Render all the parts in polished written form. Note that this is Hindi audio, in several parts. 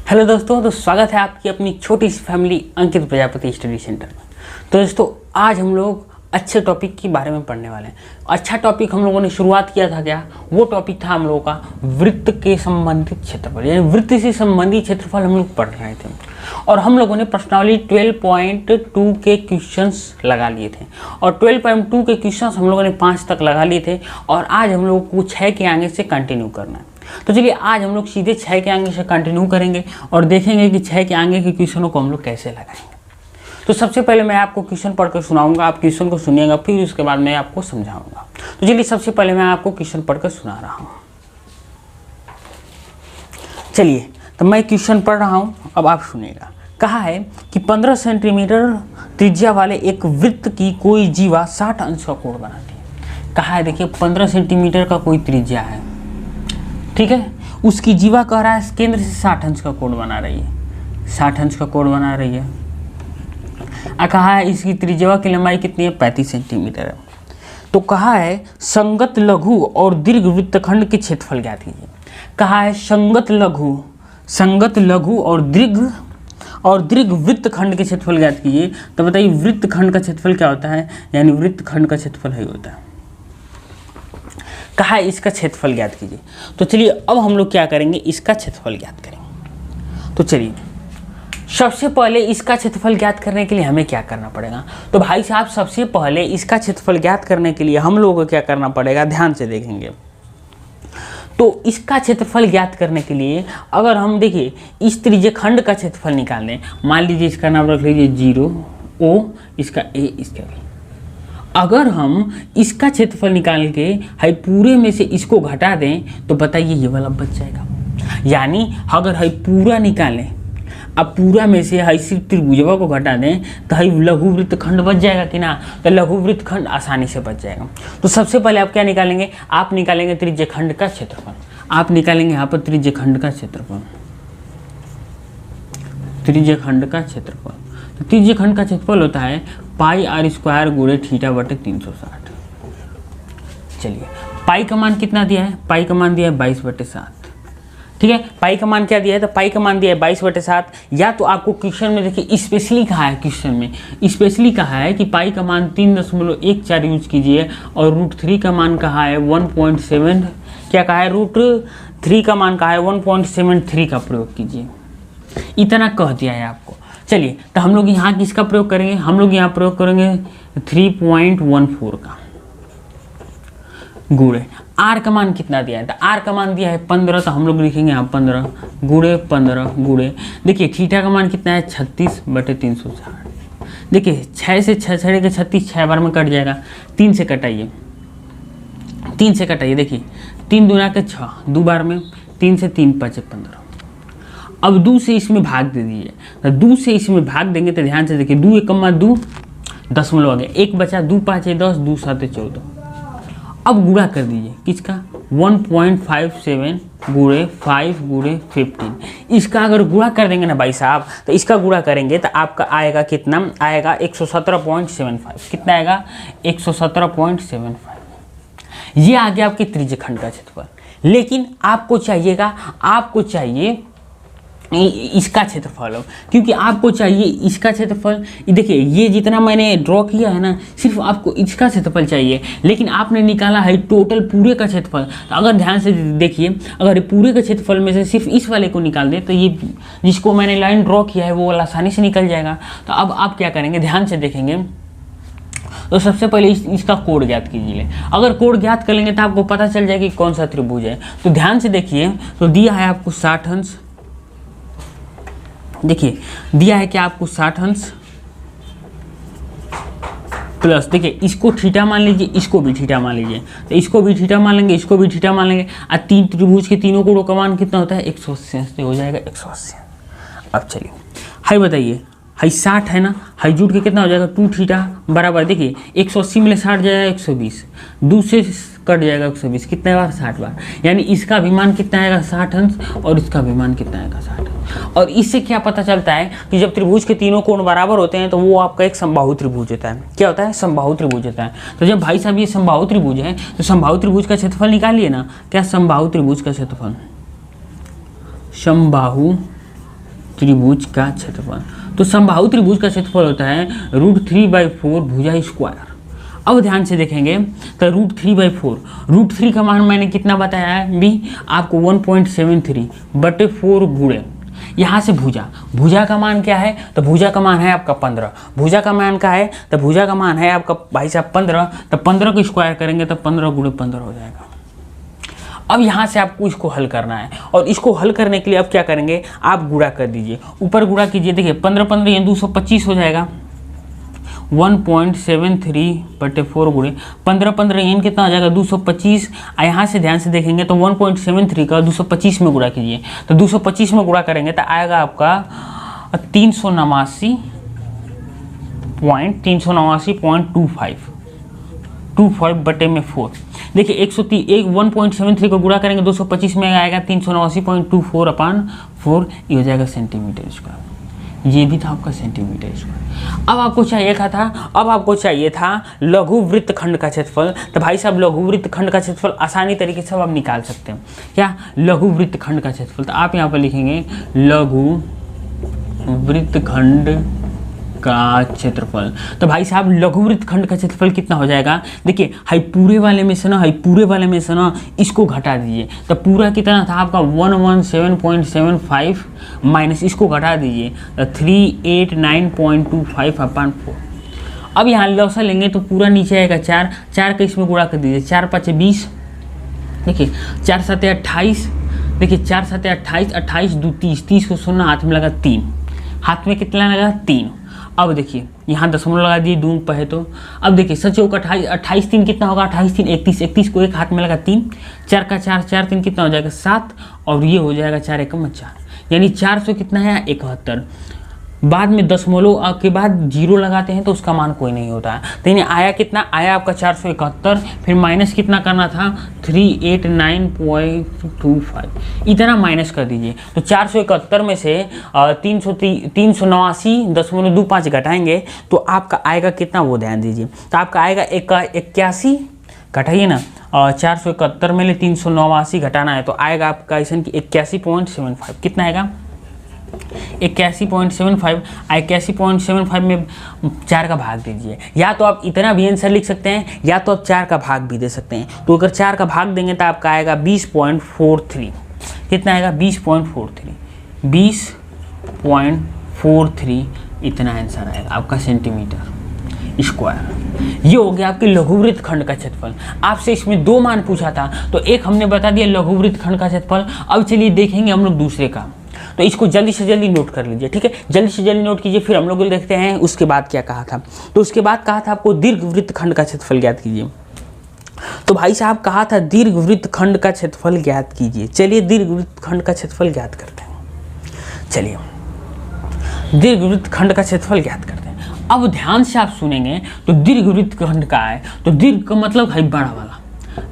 हेलो दोस्तों, तो स्वागत है आपकी अपनी छोटी सी फैमिली अंकित प्रजापति स्टडी सेंटर में। तो दोस्तों, आज हम लोग अच्छे टॉपिक के बारे में पढ़ने वाले हैं। अच्छा टॉपिक हम लोगों ने शुरुआत किया था क्या? वो टॉपिक था हम लोगों का वृत्त के संबंधित क्षेत्रफल, यानी वृत्त से संबंधित क्षेत्रफल हम लोग पढ़ रहे थे। और हम लोगों ने प्रश्नावली 12.2 के क्वेश्चंस लगा लिए थे, और 12.2 के क्वेश्चंस हम लोगों ने 5 तक लगा लिए थे। और आज हम लोग को 6 के आगे से कंटिन्यू करना है। तो चलिए, आज हम लोग सीधे 6 के आगे से कंटिन्यू करेंगे और देखेंगे कि 6 के आगे के क्वेश्चनों को हम लोग कैसे लगाएंगे। तो सबसे पहले मैं आपको क्वेश्चन पढ़कर सुनाऊंगा, आप क्वेश्चन को सुनिएगा, फिर उसके बाद मैं आपको समझाऊंगा। तो चलिए, सबसे पहले मैं आपको क्वेश्चन पढ़कर सुना रहा हूँ। चलिए, तो मैं क्वेश्चन पढ़ रहा हूँ, अब आप सुनिएगा। कहा है कि 15 सेंटीमीटर त्रिज्या वाले एक वृत्त की कोई जीवा 60 अंश का कोण बनाती है। कहा है, देखिए 15 सेंटीमीटर का कोई त्रिज्या है, ठीक है। उसकी जीवा कह रहा है केंद्र से 60 अंश का कोण बना रही है, 60 अंश का कोण बना रही है। कहा है इसकी त्रिज्या की लंबाई कितनी है? 35 सेंटीमीटर है। तो कहा है संगत लघु और दीर्घ वृत्तखंड के क्षेत्रफल ज्ञात कीजिए। कहा है संगत लघु और दीर्घ वृत्तखंड के क्षेत्रफल ज्ञात कीजिए। तो बताइए वृत्तखंड का क्षेत्रफल क्या होता है? यानी वृत्तखंड का क्षेत्रफल ही होता है। कहा है इसका क्षेत्रफल ज्ञात कीजिए। तो चलिए, अब हम लोग क्या करेंगे, इसका क्षेत्रफल ज्ञात करेंगे। तो चलिए, सबसे पहले इसका क्षेत्रफल ज्ञात करने के लिए हमें क्या करना पड़ेगा? तो भाई साहब, सबसे पहले इसका क्षेत्रफल ज्ञात करने के लिए हम लोगों को क्या करना पड़ेगा, ध्यान से देखेंगे। तो इसका क्षेत्रफल ज्ञात करने के लिए अगर हम देखिए इस त्रिज्यखंड का क्षेत्रफल निकाल दें, मान लीजिए इसका नाम रख लीजिए 0 O, इसका A, इसका B। अगर हम इसका क्षेत्रफल निकाल के हाई पूरे में से इसको घटा दें तो बताइए ये वाला बच जाएगा। यानी अगर हाई पूरा निकालें, अब पूरा में से हाई सिर्फ त्रिभुजवा को घटा दें तो हाई लघु वृत्तखंड बच जाएगा कि ना? तो लघु वृत्तखंड आसानी से बच जाएगा। तो सबसे पहले आप क्या निकालेंगे? आप निकालेंगे त्रिज्यखंड का क्षेत्रफल। आप निकालेंगे यहाँ पर त्रिज्यखंड का क्षेत्रफल, त्रिज्यखंड का क्षेत्रफल। तो त्रिज्यखंड का क्षेत्रफल होता है पाई r स्क्वायर गुणे थीटा बटे 360। चलिए, पाई का मान कितना दिया है? पाई का मान दिया है 22/7, ठीक है। पाई का मान क्या दिया है? तो पाई का मान दिया है 22/7। या तो आपको क्वेश्चन में देखिए स्पेशली कहा है, क्वेश्चन में स्पेशली कहा है कि पाई का मान 3.14 यूज कीजिए, और √3 का मान कहा है 1.7, क्या कहा है? √3 का मान कहा है 1.73 का प्रयोग कीजिए। इतना कह दिया है आपको। चलिए, तो हम लोग यहाँ किसका प्रयोग करेंगे? हम लोग यहाँ प्रयोग करेंगे 3.14 का गुणे आर का मान कितना दिया है? तो आर का मान दिया है 15, तो हम लोग लिखेंगे यहाँ 15 गुणे 15 गुणे, देखिए थीटा का मान कितना है? 36/360। देखिए 6 से 6 छड़े के 36, 6 बार में कट जाएगा। 3 से कटाइए, 3 से कटाइए, देखिए 3 दूना के 6, 2 बार में, 3 से 3 5 15। अब 2 से इसमें भाग दे दीजिए। तो 2 से इसमें भाग देंगे तो ध्यान से देखिए, 2 एकम 2 दशमलव आ गया, 1 बचा, 2 5 10, 2 7 14। अब गुणा कर दीजिए किसका? 1.57 गुणे 5 गुणे 15। इसका अगर गुणा कर देंगे ना भाई साहब, तो इसका गुणा करेंगे तो आपका आएगा कितना? आएगा 117.75। कितना आएगा? 117.75। ये आ गया आपके त्रिज्यखंड का क्षेत्रफल। लेकिन आपको चाहिए इसका क्षेत्रफल, क्योंकि आपको चाहिए इसका क्षेत्रफल। देखिए ये जितना मैंने ड्रॉ किया है ना, सिर्फ आपको इसका क्षेत्रफल चाहिए, लेकिन आपने निकाला है टोटल पूरे का क्षेत्रफल। तो अगर ध्यान से देखिए, अगर पूरे के क्षेत्रफल में से सिर्फ इस वाले को निकाल दें तो ये जिसको मैंने लाइन ड्रॉ किया है वो वाला आसानी से निकल जाएगा। तो अब आप क्या करेंगे, ध्यान से देखेंगे। तो सबसे पहले इसका कोण ज्ञात कीजिए। अगर कोण ज्ञात कर लेंगे तो आपको पता चल जाएगा कि कौन सा त्रिभुज है। तो ध्यान से देखिए, तो दिया है आपको 60 अंश, देखिए दिया है कि आपको 60 अंश प्लस, देखिए इसको थीटा मान लीजिए, इसको भी थीटा मान लीजिए। तो इसको भी थीटा मान लेंगे, इसको भी थीटा मान लेंगे। और 3 त्रिभुज के तीनों कोणों का मान कितना होता है? 180 अंश, हो जाएगा 180। अब चलिए, हाई बताइए, हाई 60 है ना, हाई जुट के कितना हो जाएगा? 2 थीटा बराबर, देखिए 180 में 60 जाएगा 120, 2 से कट जाएगा 120, कितने बार? 60 बार। यानी इसका भी मान कितना आएगा? 60 अंश, और इसका भी मान कितना आएगा? 60 अंश। और इससे क्या पता चलता है कि जब त्रिभुज के तीनों कोण बराबर होते हैं तो वो आपका एक समबाहु त्रिभुज होता है। क्या होता है? समबाहु त्रिभुज होता है। तो जब भाई साहब ये समबाहु त्रिभुज है तो समबाहु त्रिभुज का क्षेत्रफल निकालिए ना। क्या समबाहु त्रिभुज का क्षेत्रफल? समबाहु त्रिभुज का क्षेत्रफल। तो समबाहु त्रिभुज का क्षेत्रफल होता है √3/4 भुजा स्क्वायर। अब ध्यान से देखेंगे तो √3/4, √3 का मान मैंने कितना बताया है भी आपको 1.73/4 गुणे यहाँ से भुजा का मान क्या है, तो भुजा का मान है आपका 15। भुजा का मान क्या है, तो भुजा का मान है आपका भाई साहब 15। तो 15 को स्क्वायर करेंगे तो 15 × 15 हो जाएगा। अब यहाँ से आपको इसको हल करना है, और इसको हल करने के लिए अब क्या करेंगे, आप गुणा कर दीजिए, ऊपर गुणा कीजिए। देखिए 15 ये 225 हो जाएगा, 1.73/4 गुणे 15 ये कितना हो जाएगा 225। यहाँ से ध्यान से देखेंगे तो 1.73 का 225 में गुणा कीजिए, तो 225 में गुणा करेंगे तो आएगा आपका 389.25 देखिए 1.73 को गुणा करेंगे 225 में आएगा 389.24/4, ये हो जाएगा सेंटीमीटर स्क्वायर। ये भी था आपका सेंटीमीटर स्क्वायर। अब आपको चाहिए था लघु वृत्तखंड का क्षेत्रफल। तो भाई साहब लघु वृत्तखंड का क्षेत्रफल आसानी तरीके से आप निकाल सकते हैं। क्या लघु वृत्तखंड का क्षेत्रफल, तो आप यहाँ पर लिखेंगे लघु वृत्तखंड का क्षेत्रफल। तो भाई साहब लघु वृत्तखंड का क्षेत्रफल कितना हो जाएगा, देखिए हाई पूरे वाले में से ना इसको घटा दीजिए। तो पूरा कितना था आपका 117.75 माइनस इसको घटा दीजिए 389.25/4। अब यहाँ लौसा लेंगे तो पूरा नीचे आएगा 4 का इसमें गुणा कर दीजिए, 4 × 5 = 20। देखिए 4 × 7 = 28। देखिए 4 × 7 = 28, 28 × 2 = 30, 30 को 0 हाथ में लगा 3, हाथ में कितना लगा 3। अब देखिए यहाँ दशमलव लगा दिए 2 पे तो। अब देखिए 7 × 28, 28 3 कितना होगा, 28 3 31, 31 को एक हाथ में लगा 3, 4 का 4, 4 3 कितना हो जाएगा 7, और ये हो जाएगा 4 एकम 4, यानी 400 कितना है 71। बाद में दशमलव के बाद 0 लगाते हैं तो उसका मान कोई नहीं होता है। तो यानी आया कितना, आया आपका 471, फिर माइनस कितना करना था 389.25, इतना माइनस कर दीजिए। तो 471 में से 389.25 घटाएंगे तो आपका आएगा कितना, वो ध्यान दीजिए। तो आपका आएगा 81, घटाइए ना, 471 में ले 389 घटाना है तो आएगा आपका ऐसा कि 81.75। कितना आएगा 81.75। 81.75 में 4 का भाग दीजिए। या तो आप इतना भी आंसर लिख सकते हैं, या तो आप 4 का भाग भी दे सकते हैं। तो अगर 4 का भाग देंगे तो आपका आएगा 20.43। कितना आएगा 20.43, इतना आंसर आएगा आपका सेंटीमीटर स्क्वायर। ये हो गया आपके लघु वृत्तखंड का क्षेत्रफल। आपसे इसमें 2 मान पूछा था, तो एक हमने बता दिया लघु वृत्तखंड का क्षेत्रफल। अब चलिए देखेंगे हम लोग दूसरे का, तो इसको जल्दी से जल्दी नोट कर लीजिए, ठीक है, जल्दी से जल्दी नोट कीजिए। फिर हम लोग देखते हैं उसके बाद क्या कहा था। तो उसके बाद कहा था आपको दीर्घ वृत्तखंड का क्षेत्रफल ज्ञात कीजिए। तो भाई साहब कहा था दीर्घ वृत्तखंड का क्षेत्रफल ज्ञात कीजिए। चलिए दीर्घ वृत्तखंड का क्षेत्रफल ज्ञात करते हैं। चलिए दीर्घ वृत्तखंड का क्षेत्रफल ज्ञात करते हैं। अब ध्यान से आप सुनेंगे तो दीर्घ वृत्तखंड का है, तो दीर्घ का मतलब है बड़ा वाला,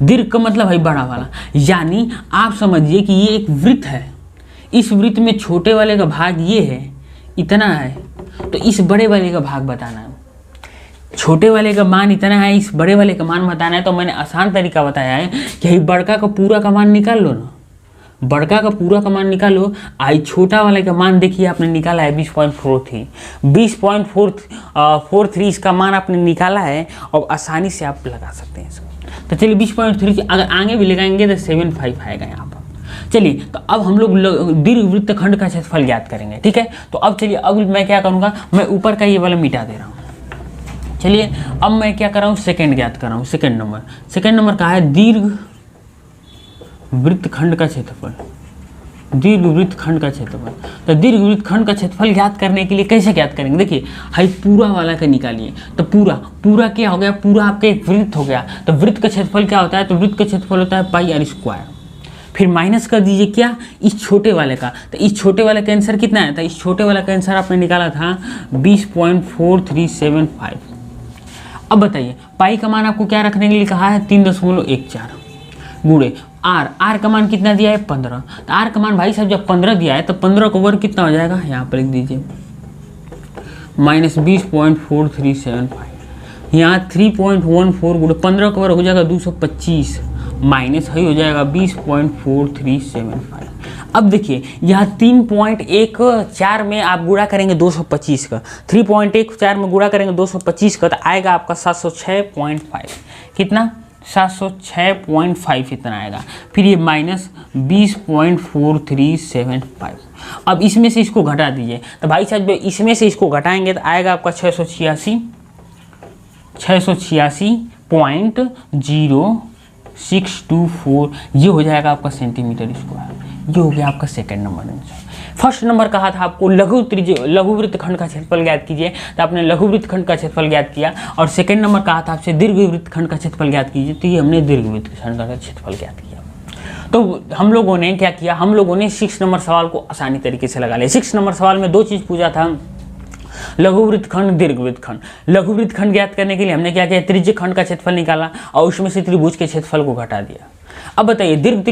दीर्घ का मतलब है बड़ा वाला, यानी आप समझिए कि ये एक वृत्त है। इस वृत्त में छोटे वाले का भाग ये है, इतना है, तो इस बड़े वाले का भाग बताना है। छोटे वाले का मान इतना है, इस बड़े वाले का मान बताना है। तो मैंने आसान तरीका बताया है कि बड़का का पूरा का मान निकाल लो ना, बड़का का पूरा का मान निकालो। आई छोटा वाले का मान देखिए आपने निकाला है 20.43, 20.43 इसका मान आपने निकाला है, और आसानी से आप लगा सकते हैं इसको। तो चलिए 20.3 अगर आगे भी लगाएंगे तो 75 आएगा यहाँ पर। चलिए तो अब हम लोग दीर्घ वृत्तखंड का क्षेत्रफल ज्ञात करेंगे, ठीक है। तो अब चलिए अब मैं क्या करूँगा, मैं ऊपर का ये वाला मिटा दे रहा हूँ। चलिए अब मैं क्या कर रहा हूँ, सेकंड ज्ञात कर रहा हूँ। सेकंड नंबर का है दीर्घ वृत्तखंड का क्षेत्रफल, दीर्घ वृत्तखंड का क्षेत्रफल। तो दीर्घ वृत्तखंड का क्षेत्रफल ज्ञात करने के लिए कैसे ज्ञात करेंगे, देखिए हाई पूरा वाला का निकालिए। तो पूरा क्या हो गया, पूरा आपका एक वृत्त हो गया। तो वृत्त का क्षेत्रफल क्या होता है, तो वृत्त का क्षेत्रफल होता है πr²। फिर माइनस कर दीजिए क्या, इस छोटे वाले का। तो इस छोटे वाले का आंसर कितना है, तो इस छोटे वाले का आंसर आपने निकाला था 20.4375। अब बताइए पाई का मान आपको क्या रखने के लिए कहा है, 3.14 गुणे आर का मान कितना दिया है 15। तो आर का मान भाई साहब जब 15 दिया है तो 15 का वर्ग कितना हो जाएगा, यहाँ पर लिख दीजिए -20.4375। यहाँ 3.14 गुणे 15 का वर्ग हो जाएगा 225, माइनस ही हो जाएगा 20.4375। अब देखिए यहाँ 3.14 में आप गुणा करेंगे 225 का, 3.14 में गुणा करेंगे 225 का, तो आएगा आपका 706.5। कितना? 706.5 इतना आएगा। फिर ये माइनस 20.4375। अब इसमें से इसको घटा दीजिए, तो भाई साहब इसमें से इसको घटाएंगे तो आएगा आपका 686.0624। ये हो जाएगा आपका सेंटीमीटर स्क्वायर। ये हो गया आपका second number answer. First number कहा था आपको लघु वृत्तखंड का क्षेत्रफल ज्ञात कीजिए, तो आपने लघु वृत्तखंड का क्षेत्रफल ज्ञात किया। और सेकंड नंबर कहा था आपसे दीर्घ वृत्तखंड का क्षेत्रफल ज्ञात कीजिए, तो ये हमने दीर्घ वृत्तखंड का क्षेत्रफल ज्ञात किया। तो हम लोगों ने क्या किया, हम लोगों ने 6 नंबर सवाल को आसानी तरीके से लगा लिया। 6 नंबर सवाल में 2 चीज़ पूछा था, लघु वृत्तखंड, दीर्घ वृत्तखंड। लघु वृत्तखंड ज्ञात करने के लिए हमने क्या किया, त्रिज्य खंड का क्षेत्रफल निकाला और उसमें से त्रिभुज के क्षेत्रफल को घटा दिया। अब बताइए दीर्घ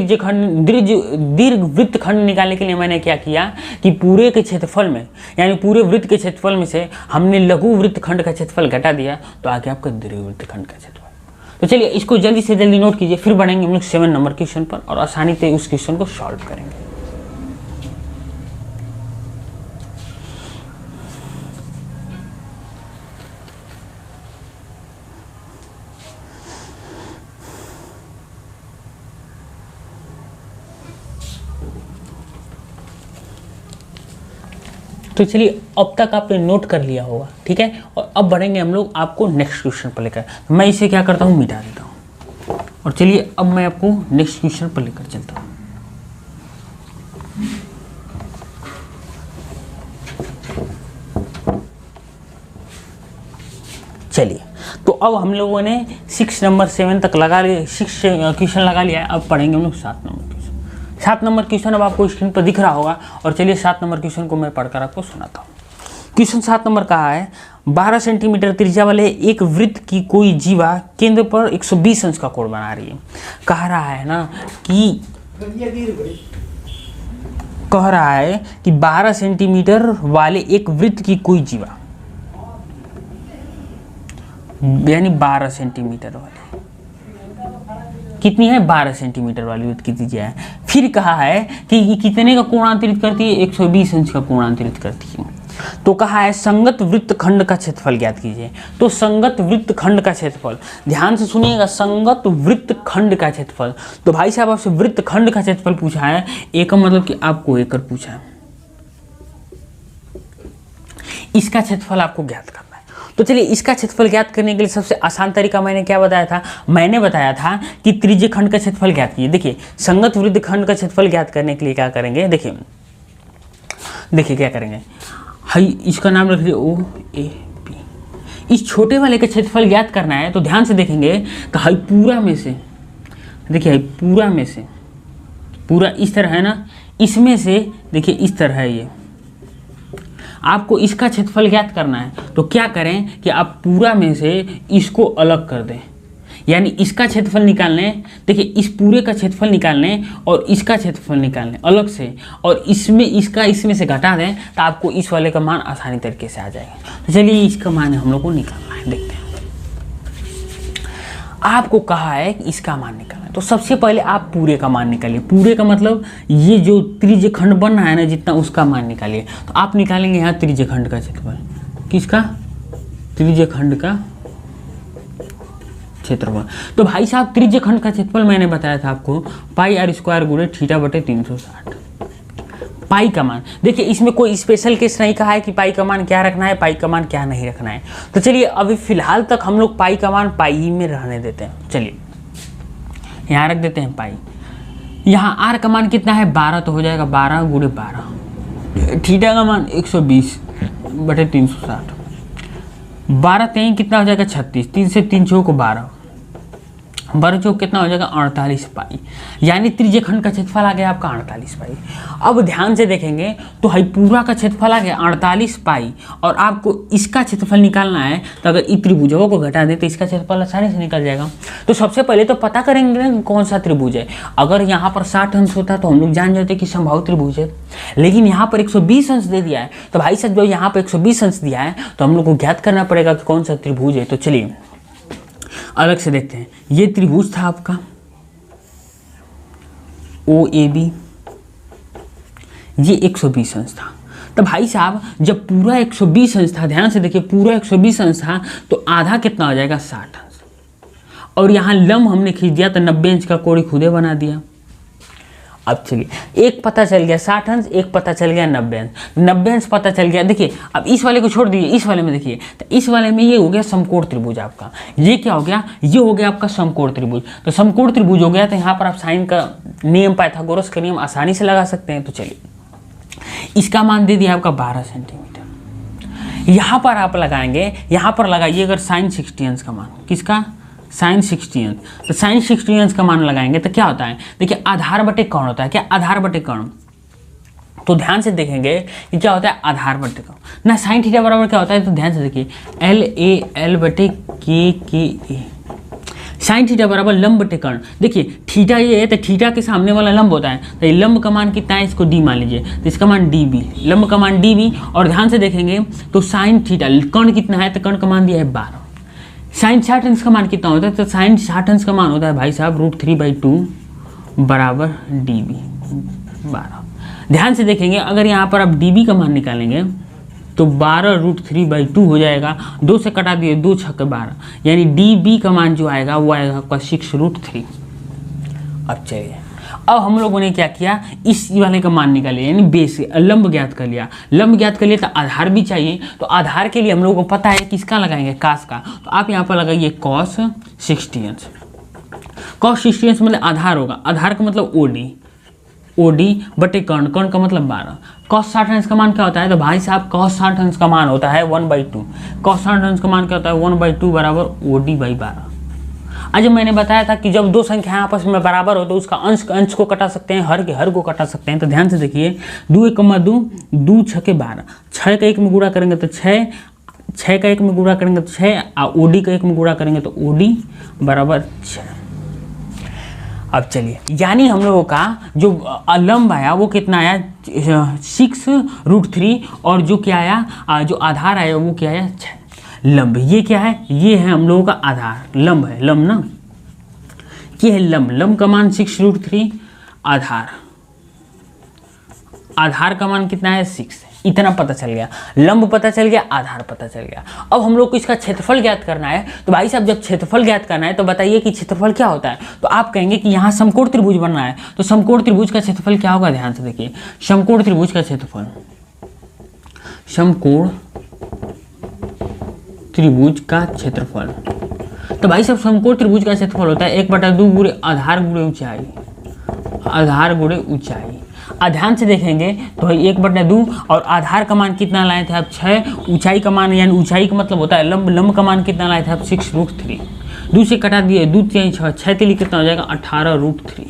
वृत्तखंड निकालने के लिए मैंने क्या किया कि पूरे के क्षेत्रफल में, यानी पूरे वृत्त के क्षेत्रफल में से हमने लघु वृत्तखंड का क्षेत्रफल घटा दिया, तो आगे आपका दीर्घ वृत्तखंड का क्षेत्रफल। तो चलिए इसको जल्दी से जल्दी नोट कीजिए, फिर बढ़ेंगे हम लोग 7 नंबर क्वेश्चन पर और आसानी से उस क्वेश्चन को सॉल्व करेंगे। तो चलिए अब तक आपने नोट कर लिया होगा, ठीक है। और अब बढ़ेंगे हम लोग आपको नेक्स्ट क्वेश्चन पर लेकर। मैं इसे क्या करता हूँ, मिटा देता हूँ। और चलिए अब मैं आपको नेक्स्ट क्वेश्चन पर लेकर चलता हूँ। चलिए तो अब हम लोगों ने 6 नंबर 7 तक लगा लिए, 6 क्वेश्चन लगा लिया है। अब पढ़ेंगे हम लोग 7 नंबर क्वेश्चन। 7 नंबर क्वेश्चन अब आपको स्क्रीन पर दिख रहा होगा। और चलिए 7 नंबर क्वेश्चन को मैं पढ़कर आपको सुनाता हूँ। क्वेश्चन 7 नंबर कहा है, 12 सेंटीमीटर त्रिज्या वाले एक वृत्त की कोई जीवा केंद्र पर 120 अंश का कोण बना रही है। कह रहा है कि 12 सेंटीमीटर वाले एक वृत्त की कोई जीवा, यानी 12 सेंटीमीटर वाले, कितनी है, 12 सेंटीमीटर वाली वृत्त की त्रिज्या है। फिर कहा है कि कितने का कोणांतरित करती है, 120 अंश का कोणांतरित करती है। तो कहा है संगत वृत्तखंड का क्षेत्रफल ज्ञात कीजिए। तो संगत वृत्तखंड का क्षेत्रफल, ध्यान से सुनिएगा, संगत वृत्तखंड का क्षेत्रफल। तो भाई साहब आपसे वृत्तखंड का क्षेत्रफल पूछा है, एक मतलब कि आपको एकड़ पूछा है, इसका क्षेत्रफल आपको ज्ञात करना है। तो चलिए इसका क्षेत्रफल ज्ञात करने के लिए सबसे आसान तरीका मैंने क्या बताया था, मैंने बताया था कि त्रिज्य खंड का क्षेत्रफल ज्ञात कीजिए। देखिए संगत वृत्तखंड का क्षेत्रफल ज्ञात करने के लिए क्या करेंगे, देखिए क्या करेंगे, हाई इसका नाम रख लीजिए OAB। इस छोटे वाले का क्षेत्रफल ज्ञात करना है, तो ध्यान से देखेंगे तो हाई पूरा में से, देखिए पूरा में से, पूरा इस तरह है ना, इसमें से देखिए इस तरह है, ये आपको इसका क्षेत्रफल ज्ञात करना है। तो क्या करें कि आप पूरा में से इसको अलग कर दें, यानी इसका क्षेत्रफल निकालने, देखिए इस पूरे का क्षेत्रफल निकालने और इसका क्षेत्रफल निकालने अलग से, और इसमें इसका इसमें से घटा दें, तो आपको इस वाले का मान आसानी तरीके से आ जाएगा। तो चलिए इसका मान हम लोग को निकालना है, देखते हैं। आपको कहा है कि इसका मान निकालना है, तो सबसे पहले आप पूरे का मान निकालिए। पूरे का मतलब ये जो त्रिज्य खंड बन रहा है ना, जितना उसका मान निकालिए। तो आप निकालेंगे यहाँ त्रिज्य खंड का क्षेत्रफल, किसका, त्रिज्य खंड का क्षेत्रफल। तो भाई साहब त्रिज्य खंड का क्षेत्रफल मैंने बताया था आपको, πr² गुणे θ/360। पाई का मान, देखिए इसमें कोई स्पेशल केस नहीं कहा है कि पाई का मान क्या रखना है, पाई का मान क्या नहीं रखना है। तो चलिए अभी फिलहाल तक हम लोग पाई का मान पाई ही में रहने देते हैं। चलिए यहाँ रख देते हैं पाई। यहाँ आर का मान कितना है, 12, तो हो जाएगा 12 गुणे 12। थीटा का मान 120/360। 12 3 कितना हो जाएगा, 36। 3 से 3 चौक 12, 12 चौक कितना हो जाएगा, 48 पाई। यानी त्रिज्य खंड का क्षेत्रफल आ गया आपका 48 पाई। अब ध्यान से देखेंगे तो हाई पूरा का क्षेत्रफल आ गया 48 पाई, और आपको इसका क्षेत्रफल निकालना है। तो अगर इस त्रिभुजों को घटा दें तो इसका क्षेत्रफल आसानी से निकल जाएगा। तो सबसे पहले तो पता करेंगे कौन सा त्रिभुज है। अगर यहाँ पर 60 अंश होता तो हम लोग जान जाते कि संभावित त्रिभुज है, लेकिन यहाँ पर 120 अंश दे दिया है। तो भाई साहब जो यहाँ पर 120 अंश दिया है, तो हम लोग को ज्ञात करना पड़ेगा कि कौन सा त्रिभुज है। तो चलिए अलग से देखते हैं। ये त्रिभुज था आपका OAB, ये 120 अंश था। तो भाई साहब जब पूरा 120 अंश था, ध्यान से देखिए पूरा 120 अंश था, तो आधा कितना हो जाएगा 60 अंश। और यहाँ लंब हमने खींच दिया तो 90 अंश का कोण खुदे बना दिया। अब चलिए एक पता चल गया 60 अंश, एक पता चल गया 90 अंश। 90 अंश पता चल गया। देखिए अब इस वाले को छोड़ दीजिए, इस वाले में देखिए, तो इस वाले में ये हो गया समकोण त्रिभुज आपका। ये क्या हो गया, ये हो गया आपका समकोण त्रिभुज। तो समकोण त्रिभुज हो गया, तो यहाँ पर आप साइन का नियम, पाइथागोरस का नियम आसानी से लगा सकते हैं। तो चलिए इसका मान दे दिया आपका 12 सेंटीमीटर। यहाँ पर आप लगाएंगे, यहाँ पर लगाइए अगर साइन 60 अंश का मान, किसका, साइन 60 अंश। तो साइन 60 अंश का मान लगाएंगे तो क्या होता है, देखिए आधार बटे कर्ण होता है। क्या, आधार बटे कर्ण। तो ध्यान से देखेंगे कि क्या होता है, आधार बटे कर्ण ना। साइन थीटा बराबर क्या होता है, तो ध्यान से देखिए LA L बटे KA। साइन थीटा बराबर लंब बटे कर्ण। देखिए थीटा ये है, तो थीटा के सामने वाला लंब होता है, तो ये लंब का मान कितना है, इसको d मान लीजिए, तो इसका मान dB, लंब का मान dB। और ध्यान से देखेंगे तो साइन थीटा, कर्ण कितना है, तो कर्ण का मान दिया है 12। साइन 60 अंश का मान कितना होता है, तो साइन 60 अंश का मान होता है भाई साहब √3/2 बराबर dB 12। ध्यान से देखेंगे अगर यहाँ पर आप dB का मान निकालेंगे तो 12 √3/2 हो जाएगा। 2 से कटा दिए, 2 छक्के 12, यानी dB का मान जो आएगा वो आएगा आपका 6√3। अब चलिए अब हम लोगों ने क्या किया, इस वाले का मान निकालिए, यानी बेस लंब ज्ञात कर लिया। लंब ज्ञात कर लिया तो आधार भी चाहिए। तो आधार के लिए हम लोगों को पता है किसका लगाएंगे, कास का। तो आप यहाँ पर लगाइए cos 60 अंश। cos 60 अंश मतलब आधार होगा, आधार का मतलब OD बटे कर्ण, कर्ण का मतलब 12। cos 60 अंश का मान क्या होता है, तो भाई साहब cos 60 अंश का मान होता है 1/2। cos 60 अंश का मान क्या होता है, 1/2 बराबर OD/12। आज मैंने बताया था कि जब दो संख्याएं आपस में बराबर हो तो उसका अंश को कटा सकते हैं, हर के हर को कटा सकते हैं। तो ध्यान से देखिए 2 1 2, 2 6 12, 6 का 1 में गुणा करेंगे तो 6, 6 का 1 में गुणा करेंगे तो 6, और OD का 1 में गुणा करेंगे तो OD बराबर 6। अब चलिए यानी हम लोगों का जो लंब आया वो कितना आया, 6√3, और जो क्या आया, जो आधार आया वो क्या आया, 6। लंब ये क्या है, ये है हम लोगों का आधार, लंब है, लंब ना, ये है लंब। लंब का मान 6√3, आधार का मान कितना है 6। इतना पता चल गया, लंब पता चल गया, आधार पता चल गया। अब हम लोग को इसका क्षेत्रफल ज्ञात करना है। तो भाई साहब जब क्षेत्रफल ज्ञात करना है तो बताइए कि क्षेत्रफल क्या होता है। तो आप कहेंगे कि यहाँ समकोण त्रिभुज बनना है, तो समकोण त्रिभुज का क्षेत्रफल क्या होगा, ध्यान से देखिए समकोण त्रिभुज का क्षेत्रफल, समकोण त्रिभुज का क्षेत्रफल। तो भाई साहब समकोण त्रिभुज का क्षेत्रफल होता है 1/2 गुणे आधार गुणे ऊंचाई, आधार गुणे ऊंचाई। ध्यान से देखेंगे तो 1/2, और आधार का मान कितना लाए थे आप 6, ऊंचाई का मान यानी ऊंचाई का मतलब होता है लंब, लंब का मान कितना लाए थे आप 6√3। 2 से कटा दिए, 2 3 6, 6 3 कितना हो जाएगा 18√3।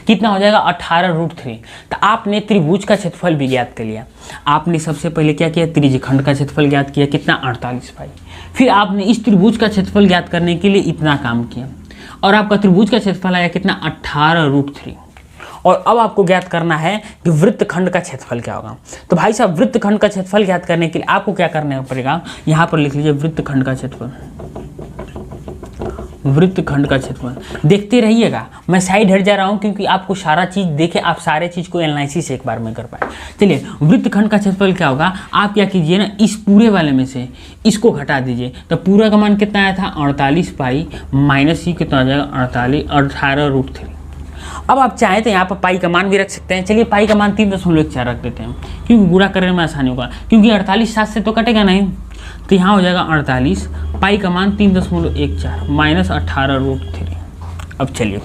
कितना हो जाएगा 18√3। तो आपने त्रिभुज का क्षेत्रफल भी ज्ञात कर लिया। आपने सबसे पहले क्या किया, त्रिज्यखंड का क्षेत्रफल ज्ञात किया, कितना 48 पाई। फिर आपने इस त्रिभुज का क्षेत्रफल ज्ञात करने के लिए इतना काम किया, और आपका त्रिभुज का क्षेत्रफल आया कितना 18√3। और अब आपको ज्ञात करना है कि वृत्तखंड का क्षेत्रफल क्या होगा। तो भाई साहब वृत्तखंड का क्षेत्रफल ज्ञात करने के लिए आपको क्या करना पड़ेगा, यहाँ पर लिख लीजिए वृत्तखंड का क्षेत्रफल, वृत्तखंड का क्षेत्रफल। देखते रहिएगा, मैं साइड हट जा रहा हूँ क्योंकि आपको सारा चीज़ देखे, आप सारे चीज़ को एनालिसिस एक बार में कर पाए। चलिए वृत्तखंड का क्षेत्रफल क्या होगा, आप क्या कीजिए ना, इस पूरे वाले में से इसको घटा दीजिए। तो पूरा का मान कितना आया था 48 पाई, माइनस ही कितना हो जाएगा 18√3। अब आप चाहें तो यहाँ पर पाई का मान भी रख सकते हैं। चलिए पाई का मान 3.14 रख देते हैं, क्योंकि गुणा करने में आसानी होगा, क्योंकि 48 7 से तो कटेगा नहीं। तो यहाँ हो जाएगा 48, पाई का मान 3.14 माइनस 18√3। अब चलिए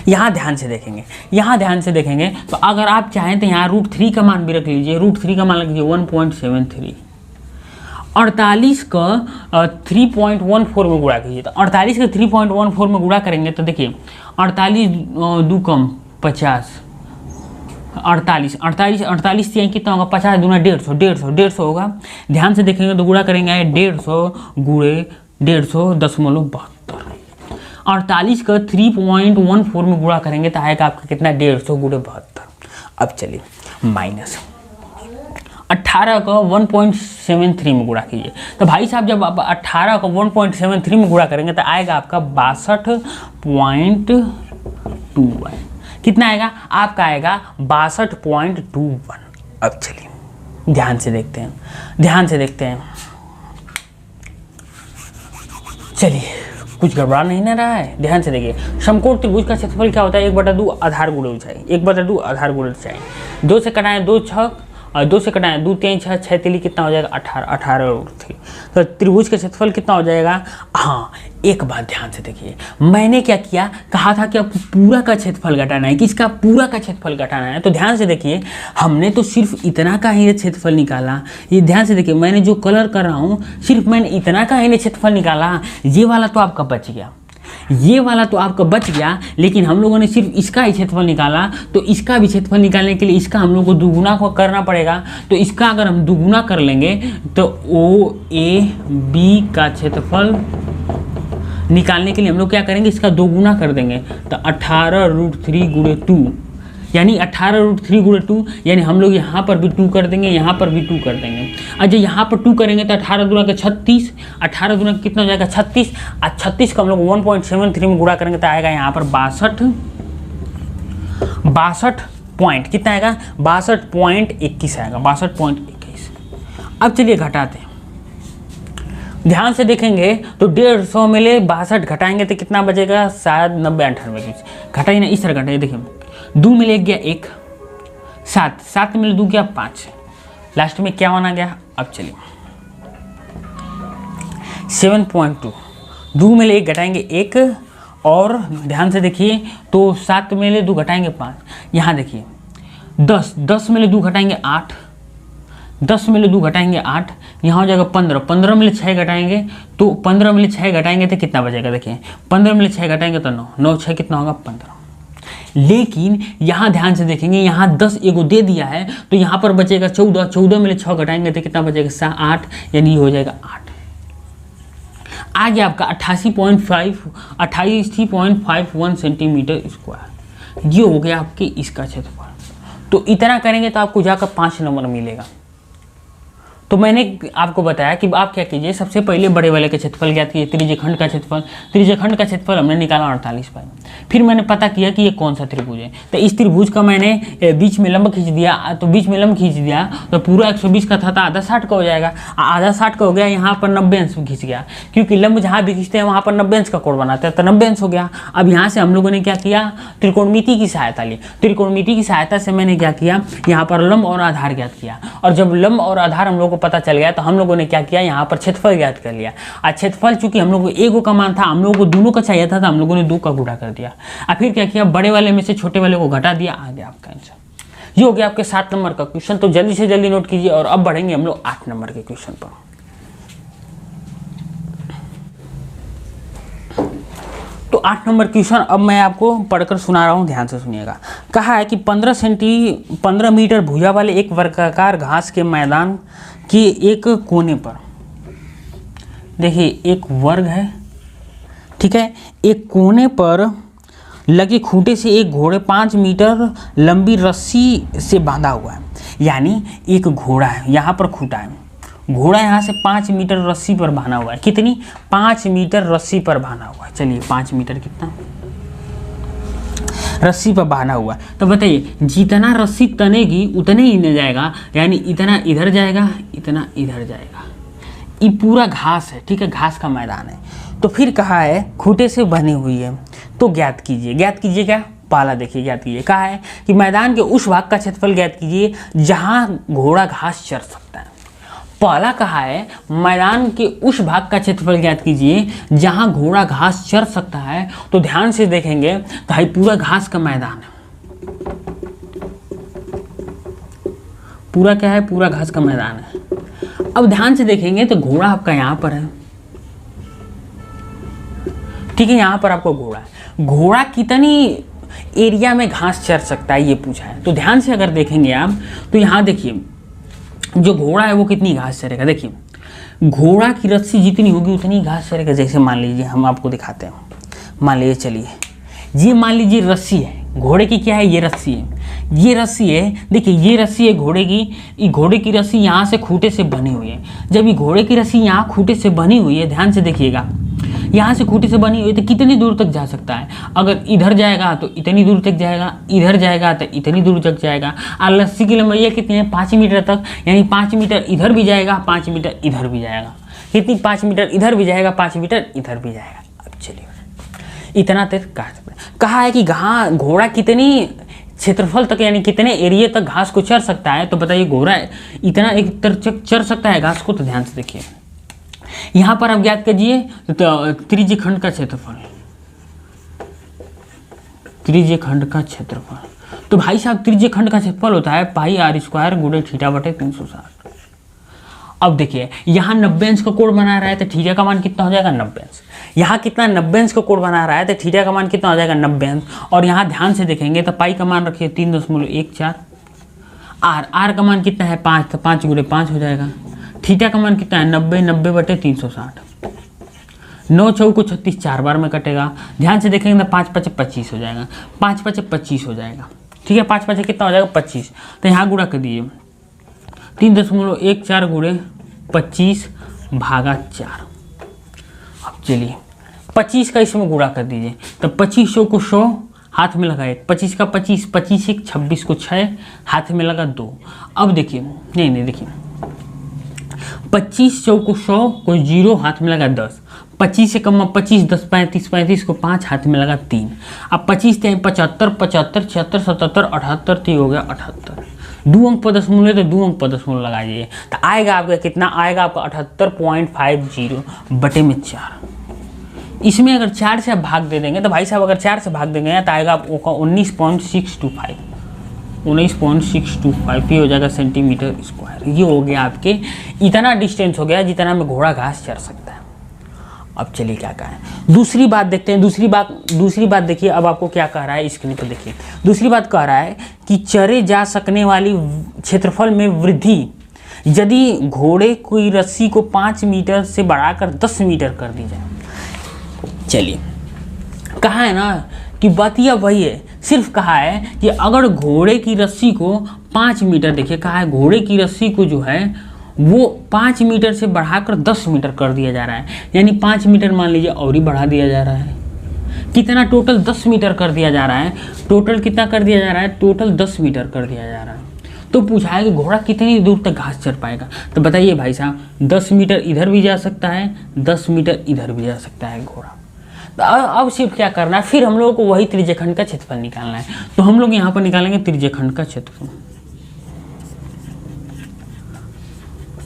यहाँ ध्यान से देखेंगे, यहाँ ध्यान से देखेंगे तो अगर आप चाहें तो यहाँ √3 का मान भी रख लीजिए। √3 का मान रख लीजिए 1.73। 48 का 3.14 में गुणा कीजिए। तो 48 का 3.14 में गुणा करेंगे तो देखिए 48 2 कम 50, 48 कितना होगा 50 दूना 150 होगा। ध्यान से देखेंगे तो गुणा करेंगे 150 गुणे 150.72। 48 का 3.14 में गुणा करेंगे तो आएगा आपका कितना 150 गुणे 72। अब चलिए माइनस 18 का 1.73 में गुणा कीजिए। तो भाई साहब जब आप 18 का 1.73 में गुणा करेंगे तो आएगा आपका 62.2। कितना आएगा आपका, आएगा 62.21। अब चलिए ध्यान से देखते हैं, ध्यान से देखते हैं। चलिए कुछ गड़बड़ा नहीं ना रहा है, ध्यान से देखिए। समकोण त्रिभुज का क्षेत्रफल क्या होता है, 1/2 आधार गुणे ऊंचाई, 1/2 आधार गुणे ऊंचाई। 2 से कटाएं 2 छक और 2 से कटाएं 2 3 6 6 तिली कितना हो जाएगा 18, 18 और थी। तो त्रिभुज का क्षेत्रफल कितना हो जाएगा। हाँ एक बात ध्यान से देखिए, मैंने क्या किया, कहा था कि आपको पूरा का क्षेत्रफल घटाना है, किसका, पूरा का क्षेत्रफल घटाना है। तो ध्यान से देखिए, हमने तो सिर्फ इतना का ही क्षेत्रफल निकाला। ये ध्यान से देखिए, मैंने जो कलर कर रहा हूँ सिर्फ मैंने इतना का ही क्षेत्रफल निकाला। ये वाला तो आपका बच गया, ये वाला तो आपका बच गया, लेकिन हम लोगों ने सिर्फ इसका ही क्षेत्रफल निकाला। तो इसका भी क्षेत्रफल निकालने के लिए इसका हम लोग को दुगुना को करना पड़ेगा। तो इसका अगर हम दुगुना कर लेंगे तो OAB का क्षेत्रफल निकालने के लिए हम लोग क्या करेंगे, इसका दोगुना कर देंगे। तो 18√3 गुणे 2 यानी 18√3 गुणे 2, यानी हम लोग यहाँ पर भी 2 कर देंगे, यहाँ पर भी 2 कर देंगे। और जब यहाँ पर 2 करेंगे तो 18 दूना के 36, 18 दूना कितना हो जाएगा 36, और 36 को हम लोग 1.73 में गुणा करेंगे तो आएगा यहाँ पर 62 पॉइंट, कितना आएगा 62.21 आएगा, 62.21। अब चलिए घटाते हैं, ध्यान से देखेंगे तो 150 में ले 62 घटाएंगे तो कितना बचेगा, शायद 90-98 कुछ। घटाइए ना, इस तरह घटाइए, देखिए 2 में ले गया 1, 7, 7 में ले 2 गया 5, लास्ट में क्या बना गया। अब चलिए 7.2, 2 में ले 1 घटाएंगे 1, और ध्यान से देखिए तो 7 में ले 2 घटाएंगे 5, यहाँ देखिए 10, 10 में ले 2 घटाएंगे 8, 10 में ले 2 घटाएंगे 8, यहाँ हो जाएगा 15, 15 में ले 6 घटाएंगे तो 15 में ले 6 घटाएंगे तो कितना बचेगा, देखिए 15 में ले 6 घटाएंगे तो 9, 9 6 कितना होगा 15। लेकिन यहाँ ध्यान से देखेंगे, यहाँ 10 एगो दे दिया है तो यहाँ पर बचेगा 14, 14 में ले 6 घटाएंगे तो कितना बचेगा 8, यानी हो जाएगा 8। आ गया आपका 88.51 सेंटीमीटर स्क्वायर। ये हो गया आपके इसका क्षेत्रफल। तो इतना करेंगे तो आपको जाकर 5 नंबर मिलेगा। तो मैंने आपको बताया कि आप क्या कीजिए, सबसे पहले बड़े वाले का क्षेत्रफल ज्ञात कीजिए, त्रिज्यखंड का क्षेत्रफल। त्रिज्यखंड का क्षेत्रफल हमने निकाला 48 पाई। फिर मैंने पता किया कि ये कौन सा त्रिभुज है, तो इस त्रिभुज का मैंने बीच में लंब खींच दिया। तो बीच में लंब खींच दिया तो पूरा 120 का था, आधा 60 का हो जाएगा, आधा 60 का हो गया। यहाँ पर 90 अंश खींच गया, क्योंकि लंब जहाँ भी खींचते हैं वहाँ पर 90 अंश का कोण बनाते हैं, तो 90 अंश हो गया। अब यहाँ से हम लोगों ने क्या किया, त्रिकोणमिति की सहायता ली। त्रिकोणमिति की सहायता से मैंने क्या किया, यहाँ पर लंब और आधार ज्ञात किया। और जब लंब और आधार हम लोग को पता चल गया तो हम लोगों ने क्या किया, यहाँ पर क्षेत्रफल ज्ञात कर लिया। और क्षेत्रफल चूंकि हम लोग को एगो का मान था, हम लोगों को दोनों का चाहिए था, तो हम लोगों ने 2 का गुणा कर दिया। और फिर क्या किया, बड़े वाले में से छोटे वाले को घटा दिया, आ गया आपका आंसर। ये हो गया आपके 7 नंबर का क्वेश्चन। तो जल्दी से जल्दी नोट कीजिए। और अब बढ़ेंगे हम लोग 8 नंबर के क्वेश्चन पर। तो 8 नंबर क्वेश्चन अब मैं आपको पढ़कर सुना रहा हूँ, ध्यान से सुनिएगा। कहा है कि 15 मीटर भुजा वाले एक वर्गाकार घास के मैदान के एक कोने पर, देखिए एक वर्ग है, ठीक है, एक कोने पर लगे खूंटे से एक घोड़े 5 मीटर लंबी रस्सी से बांधा हुआ है। यानी एक घोड़ा है, यहाँ पर खूंटा है, घोड़ा यहाँ से 5 मीटर रस्सी पर बांधा हुआ है। कितनी, 5 मीटर रस्सी पर बांधा हुआ है। चलिए 5 मीटर कितना रस्सी पर बांधा हुआ है। तो बताइए जितना रस्सी तनेगी उतने ही न जाएगा, यानी इतना इधर जाएगा, इतना इधर जाएगा। ये पूरा घास है, ठीक है, घास का मैदान है। तो फिर कहा है खूंटे से बनी हुई है, तो ज्ञात कीजिए। ज्ञात कीजिए क्या, पहला देखिए ज्ञात कीजिए। कहा है कि मैदान के उस भाग का क्षेत्रफल ज्ञात कीजिए जहाँ घोड़ा घास चर सकता है। पहला कहा है मैदान के उस भाग का क्षेत्रफल ज्ञात कीजिए जहां घोड़ा घास चर सकता है। तो ध्यान से देखेंगे तो ये पूरा घास का मैदान है, पूरा क्या है, पूरा घास का मैदान है। अब ध्यान से देखेंगे तो घोड़ा आपका यहाँ पर है, ठीक है, यहाँ पर आपको घोड़ा है। घोड़ा कितनी एरिया में घास चर सकता है ये पूछा है। तो ध्यान से अगर देखेंगे आप तो यहाँ देखिए जो घोड़ा है वो कितनी घास चरेगा। देखिए घोड़ा की रस्सी जितनी होगी उतनी घास चरेगा। जैसे मान लीजिए हम आपको दिखाते हैं, मान लीजिए, चलिए ये मान लीजिए रस्सी है, घोड़े की क्या है, ये रस्सी है, ये रस्सी है। देखिए ये रस्सी है घोड़े की, ये घोड़े की रस्सी यहाँ से खूंटे से बनी हुई है। जब ये घोड़े की रस्सी यहाँ खूंटे से बनी हुई है, ध्यान से देखिएगा, यहाँ से खूंटी से बनी हुई तो कितनी दूर तक जा सकता है? अगर इधर जाएगा तो इतनी दूर तक जाएगा, इधर जाएगा तो इतनी दूर तक जाएगा। और रस्सी की लंबाई कितनी है? 5 मीटर तक, यानी 5 मीटर इधर भी जाएगा, 5 मीटर इधर भी जाएगा। कितनी? 5 मीटर इधर भी जाएगा, 5 मीटर इधर भी जाएगा। अब चलिए इतना तक कहा है कि घोड़ा कितनी क्षेत्रफल तक यानी कितने एरिया तक घास को चर सकता है। तो बताइए घोड़ा इतना एक तरफ चर सकता है घास को? तो ध्यान से देखिए, यहाँ पर आप ज्ञात कीजिए त्रिज्य खंड का क्षेत्रफल, त्रिज्य खंड का क्षेत्रफल। तो भाई साहब त्रिज्य खंड का क्षेत्रफल होता है पाई आर स्क्वायर गुणे थीटा बटे 360। अब देखिए यहाँ 90 अंश का कोण बना रहा है तो थीटा का मान कितना हो जाएगा? 90 अंश। यहाँ कितना? 90 अंश का कोण बना रहा है तो थीटा का मान कितना हो जाएगा? 90 अंश। और यहाँ ध्यान से देखेंगे तो पाई का मान रखिए 3.14। आर का मान कितना है? 5, तो 5 गुणे 5 हो जाएगा। थीटा का मान कितना है? 90, 90 बटे 360। 9 चौको 36, 4 बार में कटेगा। ध्यान से देखेंगे तो 5 5 25 हो जाएगा, 5 5 25 हो जाएगा। ठीक है, 5 5 कितना हो जाएगा? 25। तो यहाँ गुणा कर दीजिए 3.14 गुणे 25 भागा 4। अब चलिए 25 का इसमें गुणा कर दीजिए तो 25 को 100 हाथ में लगा 1, 25 का 25, 25 1 26 को 6 हाथ में लगा 2। अब देखिए नहीं देखिए 25 चौको 100 को 0 हाथ में लगा 10, 25 से कम 25 10 35, 35 को 5 हाथ में लगा 3। अब 25 3 75, 75 76 77 78 तो हो गया 78। 2 अंक पर दशमलव है तो 2 अंक पर दशमलव लगाइए तो आएगा आपका कितना? आएगा आपका 78.50 बटे में 4। इसमें अगर 4 से आप भाग दे देंगे तो भाई साहब अगर 4 से भाग देंगे तो आएगा आपका 19.625, 19.625 ये हो जाएगा सेंटीमीटर स्क्वायर। ये हो गया आपके इतना डिस्टेंस हो गया जितना में घोड़ा घास चर सकता है। अब चलिए क्या कहा है दूसरी बात देखते हैं। दूसरी बात देखिए अब आपको क्या कह रहा है स्क्रीन पर देखिए। दूसरी बात कह रहा है कि चरे जा सकने वाली क्षेत्रफल में वृद्धि यदि घोड़े की रस्सी को 5 मीटर से बढ़ाकर 10 मीटर कर दी जाए। चलिए कहा है ना कि बतिया वही है, सिर्फ कहा है कि अगर घोड़े की रस्सी को 5 मीटर, देखिए कहा है घोड़े की रस्सी को जो है वो 5 मीटर से बढ़ाकर 10 मीटर कर दिया जा रहा है, यानी 5 मीटर मान लीजिए और ही बढ़ा दिया जा रहा है। कितना? टोटल 10 मीटर कर दिया जा रहा है। टोटल कितना कर दिया जा रहा है? टोटल 10 मीटर कर दिया जा रहा है। तो पूछा है कि घोड़ा कितनी दूर तक घास चर पाएगा। तो बताइए भाई साहब 10 मीटर इधर भी जा सकता है, 10 मीटर इधर भी जा सकता है घोड़ा। तो अब सिर्फ क्या करना है, फिर हम लोगों को वही त्रिज्यखंड का क्षेत्रफल निकालना है। तो हम लोग यहाँ पर निकालेंगे त्रिज्यखंड का क्षेत्रफल,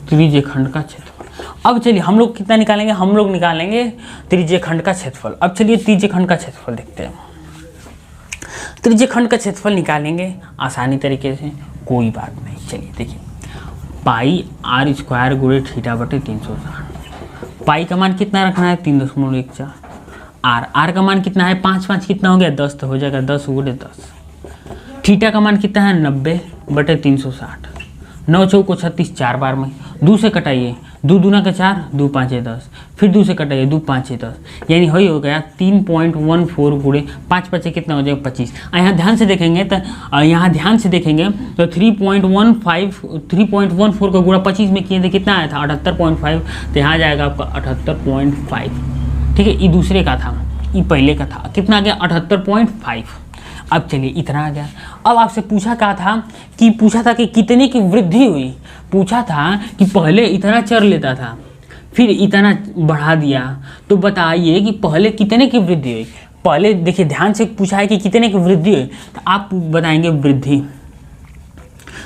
त्रिज्यखंड का क्षेत्रफल। अब चलिए हम लोग कितना निकालेंगे? हम लोग निकालेंगे त्रिज्यखंड का क्षेत्रफल। अब चलिए त्रिज्यखंड का क्षेत्रफल देखते हैं। त्रिज्यखंड का क्षेत्रफल निकालेंगे आसानी तरीके से, कोई बात नहीं। चलिए देखिए पाई आर स्क्वायर गुणे थीटा बटे 360। पाई का मान कितना रखना है? 3.14। आर का मान कितना है? 5 5 कितना हो गया? 10, तो हो जाएगा 10 गुणे 10। थीटा का मान कितना है? 90 बटे 360। 9 चौको 36, 4 बार में 2 से कटाइए, 2 दूना का 4, 2 5 10, फिर 2 से कटाइए, 2 5 10, यानी हो गया 3.14 गुणे 5 5 कितना हो जाएगा? 25। यहाँ ध्यान से देखेंगे तो 3.14 का गुणा 25 में किए थे कितना आया था? 78.5। तो यहाँ जाएगा आपका 78.5। ठीक है, ये दूसरे का था, ये पहले का था। कितना आ गया? 78.5। अब चलिए इतना आ गया। अब आपसे पूछा था कि कितने की वृद्धि हुई। पूछा था कि पहले इतना चर लेता था फिर इतना बढ़ा दिया, तो बताइए कि पहले कितने की वृद्धि हुई। पहले देखिए ध्यान से पूछा है कि कितने की वृद्धि हुई, तो आप बताएंगे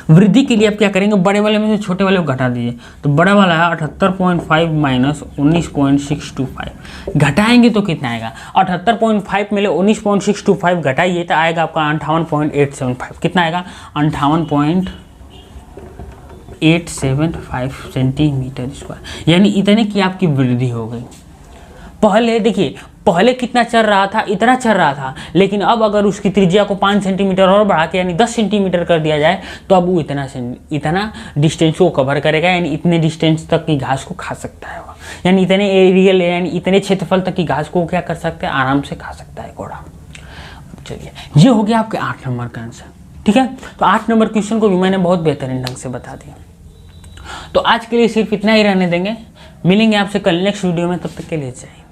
वृद्धि के लिए आप क्या करेंगे? बड़े वाले में से छोटे वाले को घटा दीजिए। तो बड़ा वाला है 78.5 माइनस 19.625, घटाएंगे तो कितना आएगा? 78.5 में 19.625 घटाइए तो आएगा आपका 58.875। कितना आएगा? 58.875 सेंटीमीटर स्क्वायर, यानी इतने की आपकी वृद्धि हो गई। पहले देखिए पहले कितना चल रहा था? इतना चल रहा था, लेकिन अब अगर उसकी त्रिज्या को 5 सेंटीमीटर और बढ़ा के यानी 10 सेंटीमीटर कर दिया जाए तो अब वो इतना डिस्टेंस को कवर करेगा, यानी इतने डिस्टेंस तक की घास को खा सकता है वो, यानी इतने एरियल यानी इतने क्षेत्रफल तक की घास को क्या कर सकता है? आराम से खा सकता है घोड़ा। चलिए ये हो गया आपके 8 नंबर का आंसर। ठीक है, तो 8 नंबर क्वेश्चन को भी मैंने बहुत बेहतरीन ढंग से बता दिया। तो आज के लिए सिर्फ इतना ही रहने देंगे, मिलेंगे आपसे कल नेक्स्ट वीडियो में, तब तक के लिए चाहिए।